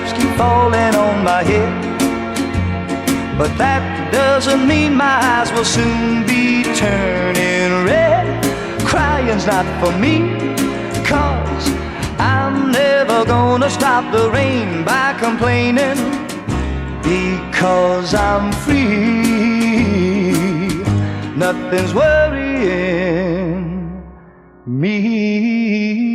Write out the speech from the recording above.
raindrops keep falling on my head, but that doesn't mean my eyes will soon be turning red. Crying's not for me, 'cause I'm never gonna stop the rain by complaining, because I'm free. Nothing's worrying me.